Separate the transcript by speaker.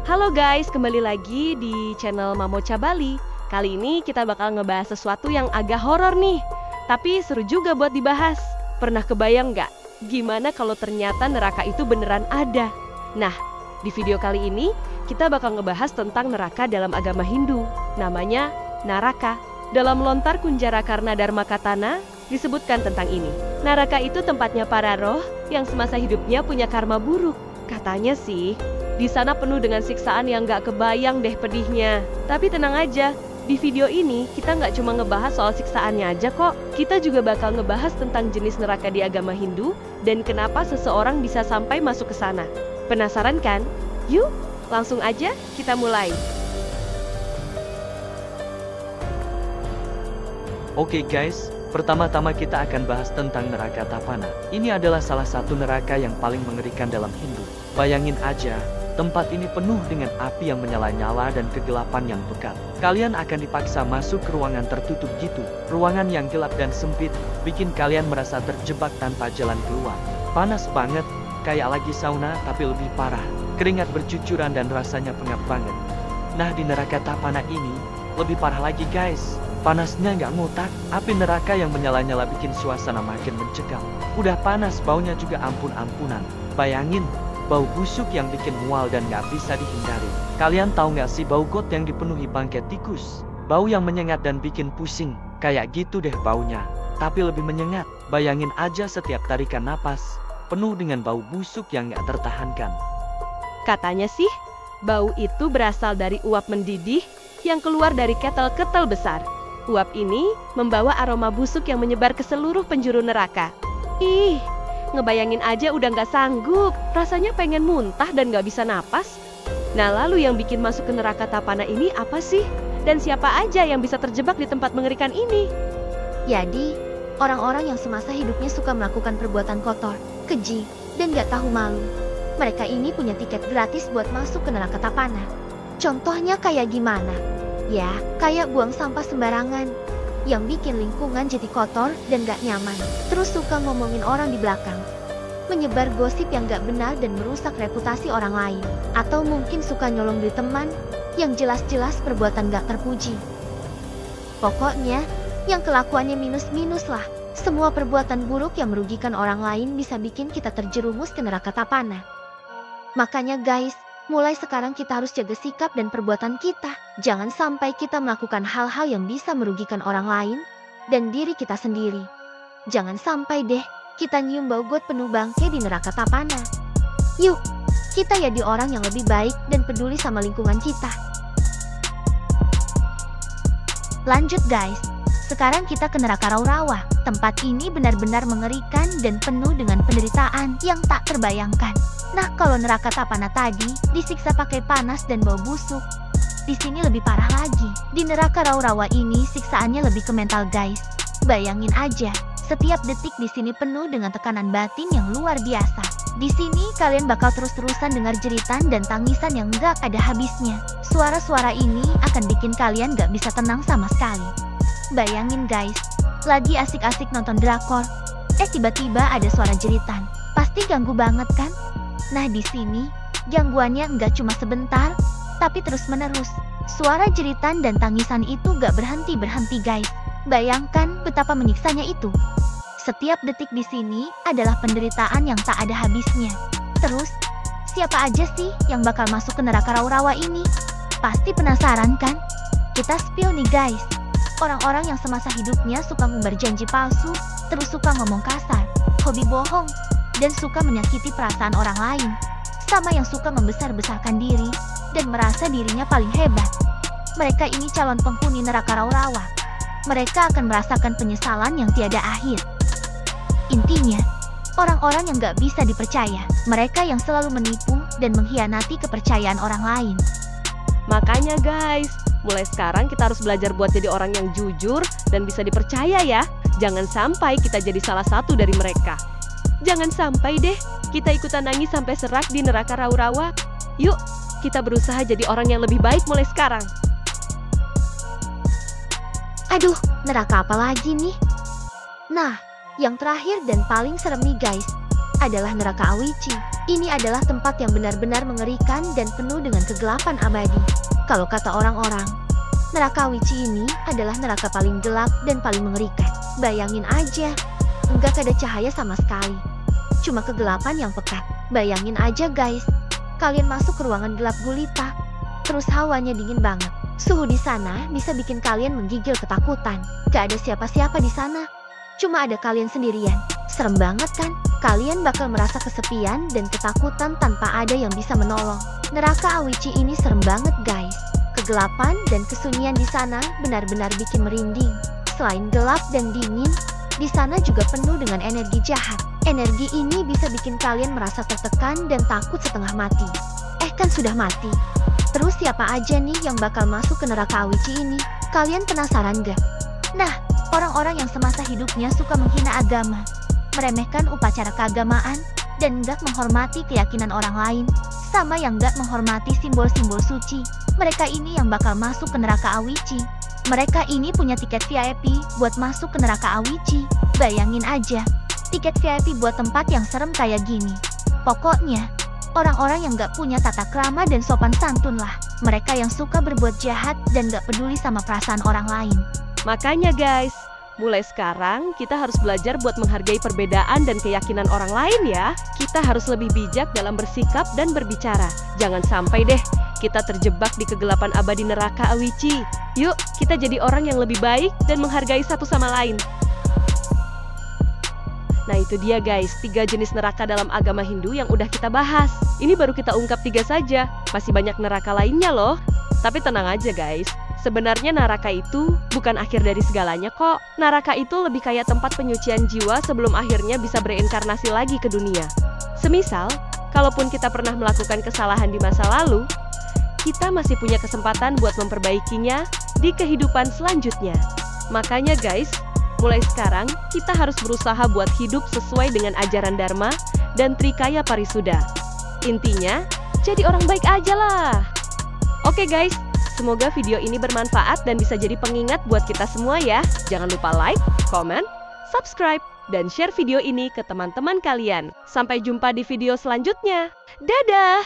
Speaker 1: Halo guys, kembali lagi di channel Mamocha Bali. Kali ini kita bakal ngebahas sesuatu yang agak horor nih, tapi seru juga buat dibahas. Pernah kebayang nggak? Gimana kalau ternyata neraka itu beneran ada? Nah, di video kali ini kita bakal ngebahas tentang neraka dalam agama Hindu. Namanya Naraka. Dalam Lontar Kunjara Karna Dharma Katana disebutkan tentang ini. Naraka itu tempatnya para roh yang semasa hidupnya punya karma buruk. Katanya sih, di sana penuh dengan siksaan yang gak kebayang deh pedihnya. Tapi tenang aja, di video ini kita gak cuma ngebahas soal siksaannya aja kok. Kita juga bakal ngebahas tentang jenis neraka di agama Hindu dan kenapa seseorang bisa sampai masuk ke sana. Penasaran kan? Yuk, langsung aja kita mulai.
Speaker 2: Oke guys, pertama-tama kita akan bahas tentang neraka Tapana. Ini adalah salah satu neraka yang paling mengerikan dalam Hindu. Bayangin aja, tempat ini penuh dengan api yang menyala-nyala dan kegelapan yang pekat. Kalian akan dipaksa masuk ke ruangan tertutup gitu. Ruangan yang gelap dan sempit, bikin kalian merasa terjebak tanpa jalan keluar. Panas banget, kayak lagi sauna tapi lebih parah. Keringat bercucuran dan rasanya pengap banget. Nah di neraka Tapana ini, lebih parah lagi guys. Panasnya nggak ngotak, api neraka yang menyala-nyala bikin suasana makin mencekam. Udah panas, baunya juga ampun-ampunan. Bayangin, bau busuk yang bikin mual dan nggak bisa dihindari. Kalian tahu nggak sih bau got yang dipenuhi bangkai tikus? Bau yang menyengat dan bikin pusing, kayak gitu deh baunya. Tapi lebih menyengat, bayangin aja setiap tarikan napas, penuh dengan bau busuk yang nggak tertahankan.
Speaker 1: Katanya sih, bau itu berasal dari uap mendidih yang keluar dari ketel-ketel besar. Uap ini membawa aroma busuk yang menyebar ke seluruh penjuru neraka. Ih, ngebayangin aja udah nggak sanggup. Rasanya pengen muntah dan nggak bisa napas. Nah lalu yang bikin masuk ke neraka Tapana ini apa sih? Dan siapa aja yang bisa terjebak di tempat mengerikan ini?
Speaker 3: Jadi, orang-orang yang semasa hidupnya suka melakukan perbuatan kotor, keji, dan gak tahu malu. Mereka ini punya tiket gratis buat masuk ke neraka Tapana. Contohnya kayak gimana? Ya, kayak buang sampah sembarangan, yang bikin lingkungan jadi kotor dan gak nyaman. Terus suka ngomongin orang di belakang, menyebar gosip yang gak benar dan merusak reputasi orang lain. Atau mungkin suka nyolong duit teman, yang jelas-jelas perbuatan gak terpuji. Pokoknya, yang kelakuannya minus-minus lah. Semua perbuatan buruk yang merugikan orang lain bisa bikin kita terjerumus ke neraka Tapana. Makanya guys, mulai sekarang kita harus jaga sikap dan perbuatan kita. Jangan sampai kita melakukan hal-hal yang bisa merugikan orang lain dan diri kita sendiri. Jangan sampai deh kita nyium bau got penuh bangkai di neraka Tapana. Yuk, kita jadi orang yang lebih baik dan peduli sama lingkungan kita. Lanjut guys, sekarang kita ke neraka Raurawa. Tempat ini benar-benar mengerikan dan penuh dengan penderitaan yang tak terbayangkan. Nah, kalau neraka Tapana tadi disiksa pakai panas dan bau busuk, di sini lebih parah lagi. Di neraka Raurawa ini siksaannya lebih ke mental guys. Bayangin aja, setiap detik di sini penuh dengan tekanan batin yang luar biasa. Di sini kalian bakal terus-terusan dengar jeritan dan tangisan yang gak ada habisnya. Suara-suara ini akan bikin kalian gak bisa tenang sama sekali. Bayangin guys, lagi asik-asik nonton drakor, tiba-tiba ada suara jeritan. Pasti ganggu banget kan? Nah di sini, gangguannya nggak cuma sebentar, tapi terus-menerus. Suara jeritan dan tangisan itu gak berhenti-berhenti guys. Bayangkan betapa menyiksanya itu. Setiap detik di sini adalah penderitaan yang tak ada habisnya. Terus, siapa aja sih yang bakal masuk ke neraka Raurawa ini? Pasti penasaran kan? Kita spill nih guys. Orang-orang yang semasa hidupnya suka ngumbar janji palsu, terus suka ngomong kasar, hobi bohong, dan suka menyakiti perasaan orang lain, sama yang suka membesar-besarkan diri dan merasa dirinya paling hebat. Mereka ini calon penghuni neraka Raurawa. Mereka akan merasakan penyesalan yang tiada akhir. Intinya, orang-orang yang gak bisa dipercaya. Mereka yang selalu menipu dan mengkhianati kepercayaan orang lain.
Speaker 1: Makanya guys, mulai sekarang kita harus belajar buat jadi orang yang jujur dan bisa dipercaya ya. Jangan sampai kita jadi salah satu dari mereka. Jangan sampai deh kita ikutan nangis sampai serak di neraka Raurawa. Yuk, kita berusaha jadi orang yang lebih baik mulai sekarang.
Speaker 3: Aduh, neraka apa lagi nih? Nah, yang terakhir dan paling serem nih guys, adalah neraka Awici. Ini adalah tempat yang benar-benar mengerikan dan penuh dengan kegelapan abadi. Kalau kata orang-orang, neraka Awici ini adalah neraka paling gelap dan paling mengerikan. Bayangin aja, nggak ada cahaya sama sekali. Cuma kegelapan yang pekat. Bayangin aja guys, kalian masuk ke ruangan gelap gulita, terus hawanya dingin banget. Suhu di sana bisa bikin kalian menggigil ketakutan. Gak ada siapa-siapa di sana, cuma ada kalian sendirian. Serem banget kan? Kalian bakal merasa kesepian dan ketakutan tanpa ada yang bisa menolong. Neraka Awici ini serem banget guys. Kegelapan dan kesunyian di sana benar-benar bikin merinding. Selain gelap dan dingin, di sana juga penuh dengan energi jahat. Energi ini bisa bikin kalian merasa tertekan dan takut setengah mati. Kan sudah mati. Terus siapa aja nih yang bakal masuk ke neraka Awici ini? Kalian penasaran gak? Nah, orang-orang yang semasa hidupnya suka menghina agama, meremehkan upacara keagamaan, dan gak menghormati keyakinan orang lain, sama yang gak menghormati simbol-simbol suci. Mereka ini yang bakal masuk ke neraka Awici. Mereka ini punya tiket VIP buat masuk ke neraka Awici. Bayangin aja, tiket VIP buat tempat yang serem kayak gini. Pokoknya, orang-orang yang gak punya tata krama dan sopan santun lah. Mereka yang suka berbuat jahat dan gak peduli sama perasaan orang lain.
Speaker 1: Makanya guys, mulai sekarang kita harus belajar buat menghargai perbedaan dan keyakinan orang lain ya. Kita harus lebih bijak dalam bersikap dan berbicara. Jangan sampai deh kita terjebak di kegelapan abadi neraka Awici. Yuk, kita jadi orang yang lebih baik dan menghargai satu sama lain. Nah itu dia guys, 3 jenis neraka dalam agama Hindu yang udah kita bahas. Ini baru kita ungkap 3 saja, masih banyak neraka lainnya loh. Tapi tenang aja guys, sebenarnya neraka itu bukan akhir dari segalanya kok. Neraka itu lebih kayak tempat penyucian jiwa sebelum akhirnya bisa bereinkarnasi lagi ke dunia. Semisal, kalaupun kita pernah melakukan kesalahan di masa lalu, kita masih punya kesempatan buat memperbaikinya di kehidupan selanjutnya. Makanya guys, mulai sekarang kita harus berusaha buat hidup sesuai dengan ajaran Dharma dan Trikaya Parisuddha. Intinya, jadi orang baik aja lah. Oke guys, semoga video ini bermanfaat dan bisa jadi pengingat buat kita semua ya. Jangan lupa like, comment, subscribe, dan share video ini ke teman-teman kalian. Sampai jumpa di video selanjutnya. Dadah!